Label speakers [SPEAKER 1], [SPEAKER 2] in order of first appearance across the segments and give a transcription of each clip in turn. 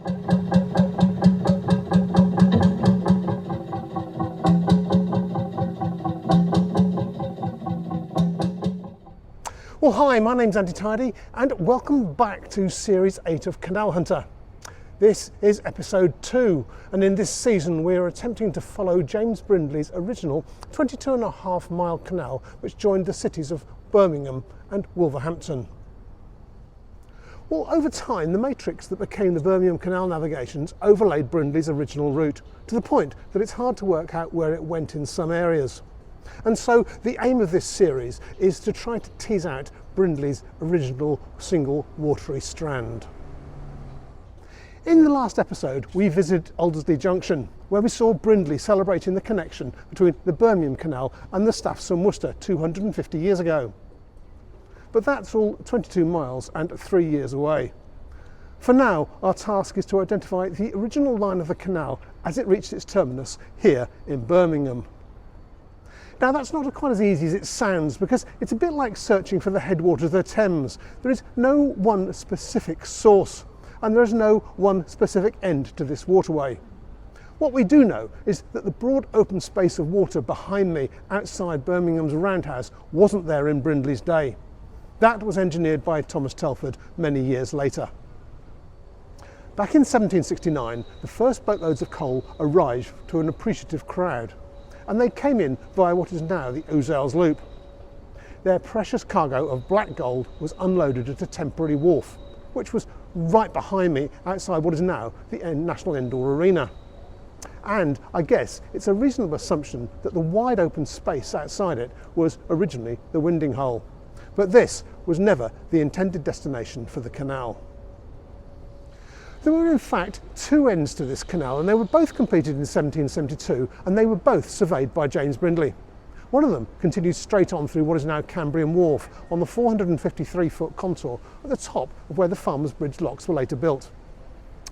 [SPEAKER 1] Well, hi, my name's Andy Tidy and welcome back to Series 8 of Canal Hunter. This is episode 2, and in this season we are attempting to follow James Brindley's original 22.5 mile canal which joined the cities of Birmingham and Wolverhampton. Well, over time the matrix that became the Birmingham Canal navigations overlaid Brindley's original route to the point that it's hard to work out where it went in some areas. And so the aim of this series is to try to tease out Brindley's original single watery strand. In the last episode we visited Ozells Junction, where we saw Brindley celebrating the connection between the Birmingham Canal and the Staffs and Worcester 250 years ago. But that's all 22 miles and 3 years away. For now, our task is to identify the original line of the canal as it reached its terminus here in Birmingham. Now that's not quite as easy as it sounds, because it's a bit like searching for the headwaters of the Thames. There is no one specific source, and there is no one specific end to this waterway. What we do know is that the broad open space of water behind me outside Birmingham's Roundhouse wasn't there in Brindley's day. That was engineered by Thomas Telford many years later. Back in 1769, the first boatloads of coal arrived to an appreciative crowd, and they came in via what is now the Ozells Loop. Their precious cargo of black gold was unloaded at a temporary wharf, which was right behind me outside what is now the National Indoor Arena. And I guess it's a reasonable assumption that the wide open space outside it was originally the winding hole. But this was never the intended destination for the canal. There were in fact two ends to this canal, and they were both completed in 1772, and they were both surveyed by James Brindley. One of them continued straight on through what is now Cambrian Wharf on the 453-foot contour at the top of where the Farmers Bridge locks were later built.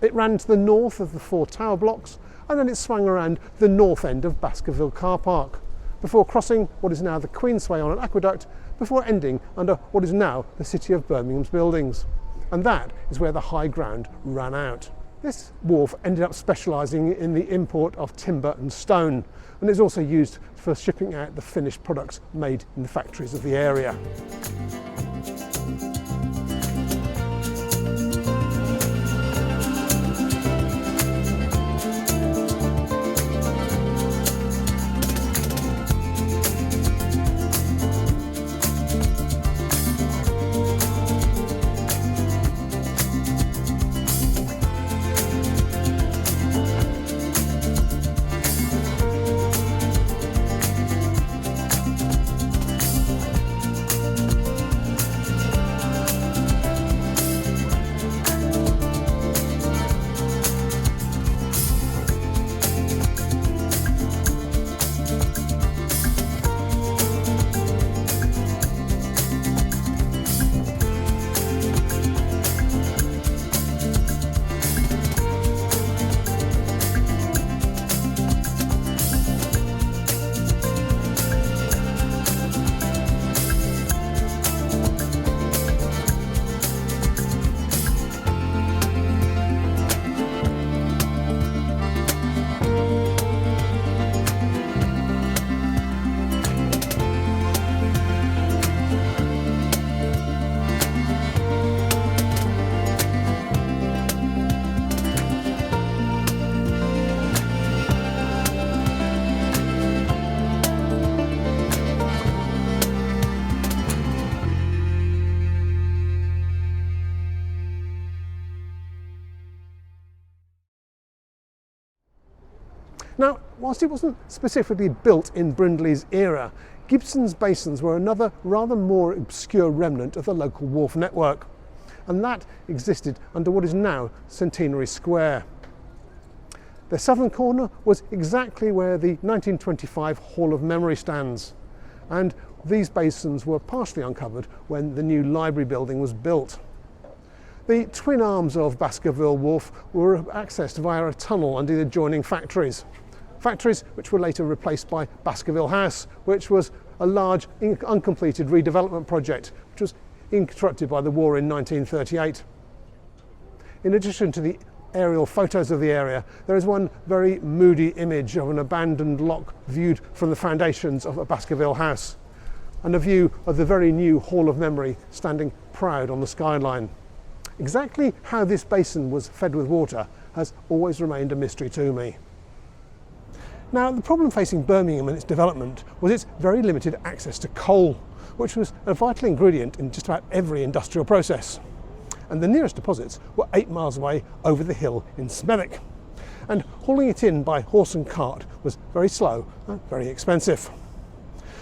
[SPEAKER 1] It ran to the north of the 4 tower blocks, and then it swung around the north end of Baskerville Car Park, before crossing what is now the Queensway on an aqueduct, before ending under what is now the City of Birmingham's buildings. And that is where the high ground ran out. This wharf ended up specialising in the import of timber and stone, and is also used for shipping out the finished products made in the factories of the area. Now, whilst it wasn't specifically built in Brindley's era, Gibson's basins were another rather more obscure remnant of the local wharf network, and that existed under what is now Centenary Square. The southern corner was exactly where the 1925 Hall of Memory stands, and these basins were partially uncovered when the new library building was built. The twin arms of Baskerville Wharf were accessed via a tunnel under the adjoining factories which were later replaced by Baskerville House, which was a large uncompleted redevelopment project which was interrupted by the war in 1938. In addition to the aerial photos of the area, there is one very moody image of an abandoned lock viewed from the foundations of a Baskerville house, and a view of the very new Hall of Memory standing proud on the skyline. Exactly how this basin was fed with water has always remained a mystery to me. Now, the problem facing Birmingham and its development was its very limited access to coal, which was a vital ingredient in just about every industrial process. And the nearest deposits were 8 miles away over the hill in Smethwick. And hauling it in by horse and cart was very slow and very expensive.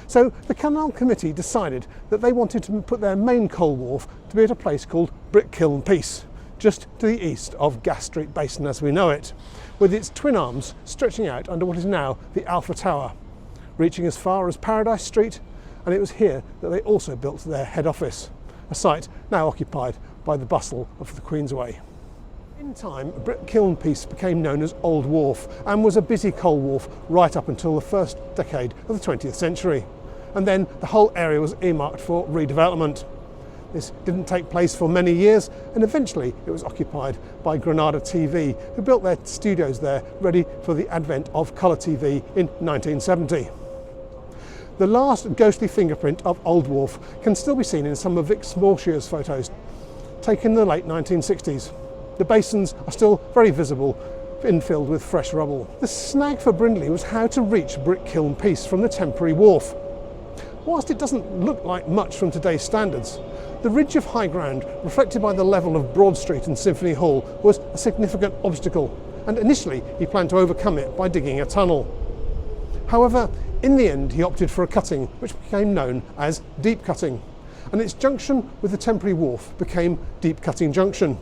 [SPEAKER 1] So the Canal Committee decided that they wanted to put their main coal wharf to be at a place called Brick Kiln Peace, just to the east of Gas Street Basin as we know it, with its twin arms stretching out under what is now the Alpha Tower, reaching as far as Paradise Street, and it was here that they also built their head office, a site now occupied by the bustle of the Queensway. In time, Brick Kiln Peace became known as Old Wharf and was a busy coal wharf right up until the first decade of the 20th century. And then the whole area was earmarked for redevelopment. This didn't take place for many years, and eventually it was occupied by Granada TV, who built their studios there ready for the advent of colour TV in 1970. The last ghostly fingerprint of Old Wharf can still be seen in some of Vic Smallshear's photos, taken in the late 1960s. The basins are still very visible, infilled with fresh rubble. The snag for Brindley was how to reach Brick Kiln Peace from the temporary wharf. Whilst it doesn't look like much from today's standards, the ridge of high ground, reflected by the level of Broad Street and Symphony Hall, was a significant obstacle, and initially he planned to overcome it by digging a tunnel. However, in the end he opted for a cutting which became known as Deep Cutting, and its junction with the temporary wharf became Deep Cutting Junction.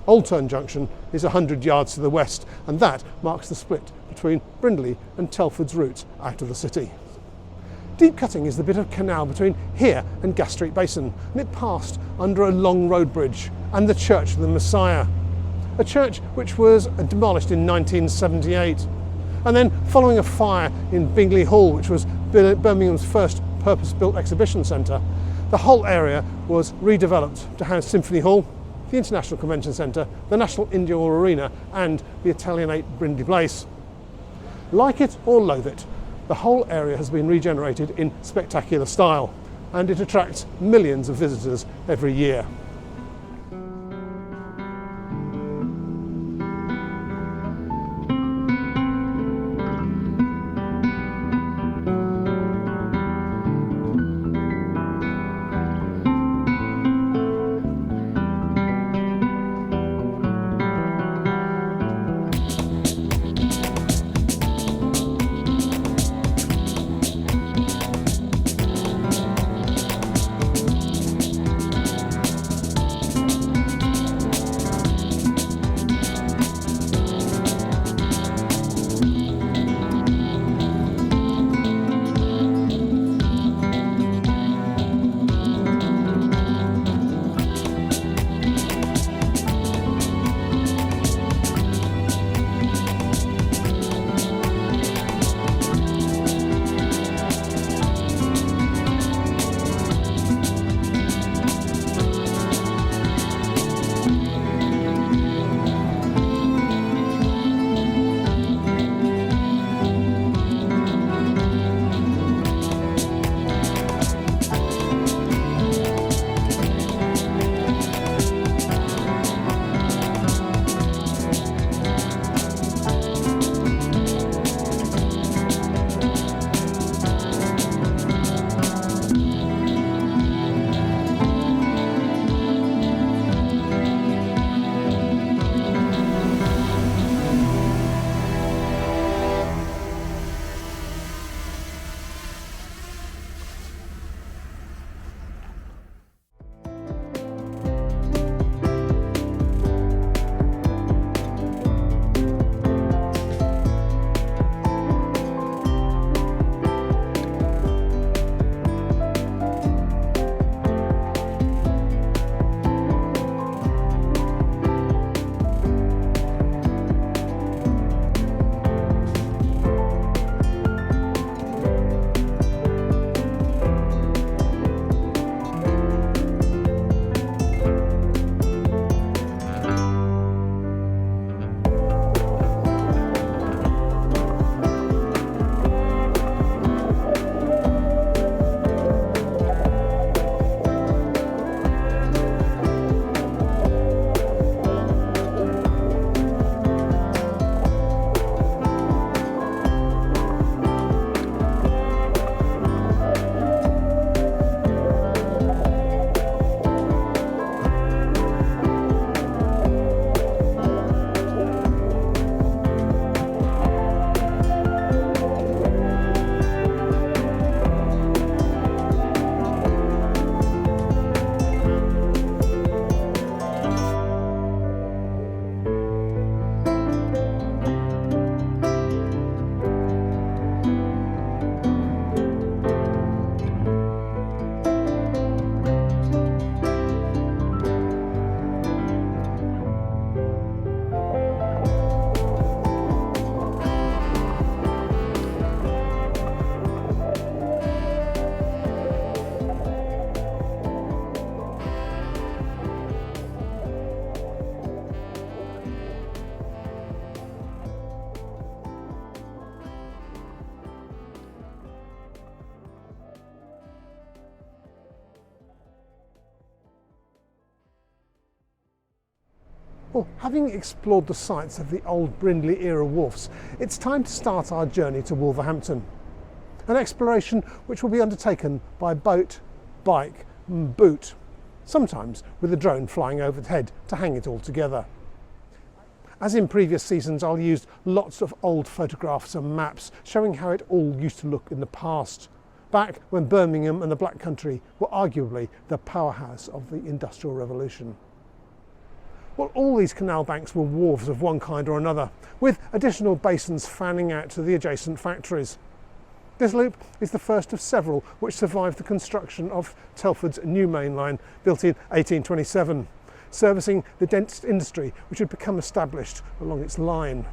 [SPEAKER 1] Old Turn Junction is 100 yards to the west, and that marks the split between Brindley and Telford's routes out of the city. Deep Cutting is the bit of canal between here and Gas Street Basin, and it passed under a long road bridge and the Church of the Messiah, a church which was demolished in 1978. And then, following a fire in Bingley Hall, which was Birmingham's first purpose-built exhibition centre, the whole area was redeveloped to house Symphony Hall, the International Convention Centre, the National Indoor Arena and the Italianate Brindley Place. Like it or loathe it, the whole area has been regenerated in spectacular style, and it attracts millions of visitors every year. Well, having explored the sites of the old Brindley era wharfs, it's time to start our journey to Wolverhampton. An exploration which will be undertaken by boat, bike and boot, sometimes with a drone flying overhead to hang it all together. As in previous seasons, I'll use lots of old photographs and maps showing how it all used to look in the past, back when Birmingham and the Black Country were arguably the powerhouse of the Industrial Revolution. Well, all these canal banks were wharves of one kind or another, with additional basins fanning out to the adjacent factories. This loop is the first of several which survived the construction of Telford's new main line, built in 1827, servicing the dense industry which had become established along its line.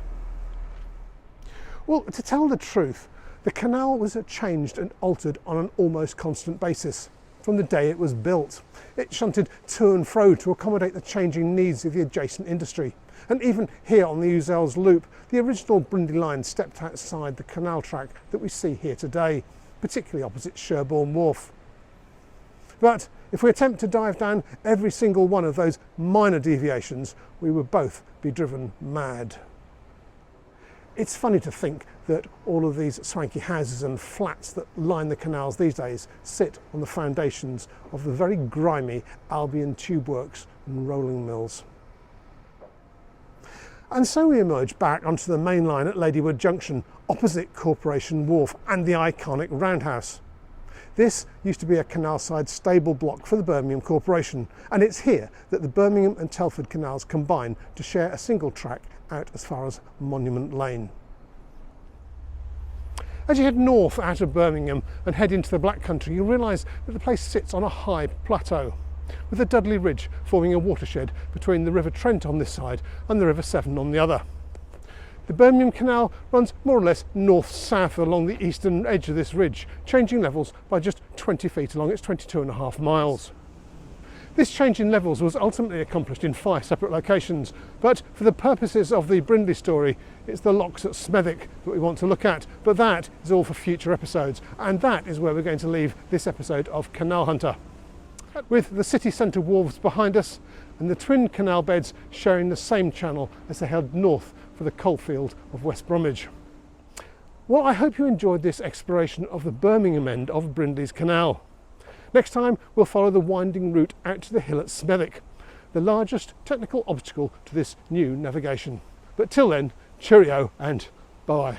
[SPEAKER 1] Well, to tell the truth, the canal was changed and altered on an almost constant basis from the day it was built. It shunted to and fro to accommodate the changing needs of the adjacent industry. And even here on the Ozells loop, the original Brindley line stepped outside the canal track that we see here today, particularly opposite Sherborne Wharf. But if we attempt to dive down every single one of those minor deviations, we would both be driven mad. It's funny to think that all of these swanky houses and flats that line the canals these days sit on the foundations of the very grimy Albion tube works and rolling mills. And so we emerge back onto the main line at Ladywood Junction, opposite Corporation Wharf and the iconic roundhouse. This used to be a canal-side stable block for the Birmingham Corporation, and it's here that the Birmingham and Telford canals combine to share a single track out as far as Monument Lane. As you head north out of Birmingham and head into the Black Country, you'll realise that the place sits on a high plateau, with the Dudley Ridge forming a watershed between the River Trent on this side and the River Severn on the other. The Birmingham Canal runs more or less north-south along the eastern edge of this ridge, changing levels by just 20 feet along its 22.5 miles. This change in levels was ultimately accomplished in 5 separate locations, but for the purposes of the Brindley story, it's the locks at Smethwick that we want to look at, but that is all for future episodes, and that is where we're going to leave this episode of Canal Hunter, with the city centre wharves behind us and the twin canal beds sharing the same channel as they head north for the coalfield of West Bromwich. Well, I hope you enjoyed this exploration of the Birmingham end of Brindley's Canal. Next time we'll follow the winding route out to the hill at Smethwick, the largest technical obstacle to this new navigation. But till then, cheerio and bye.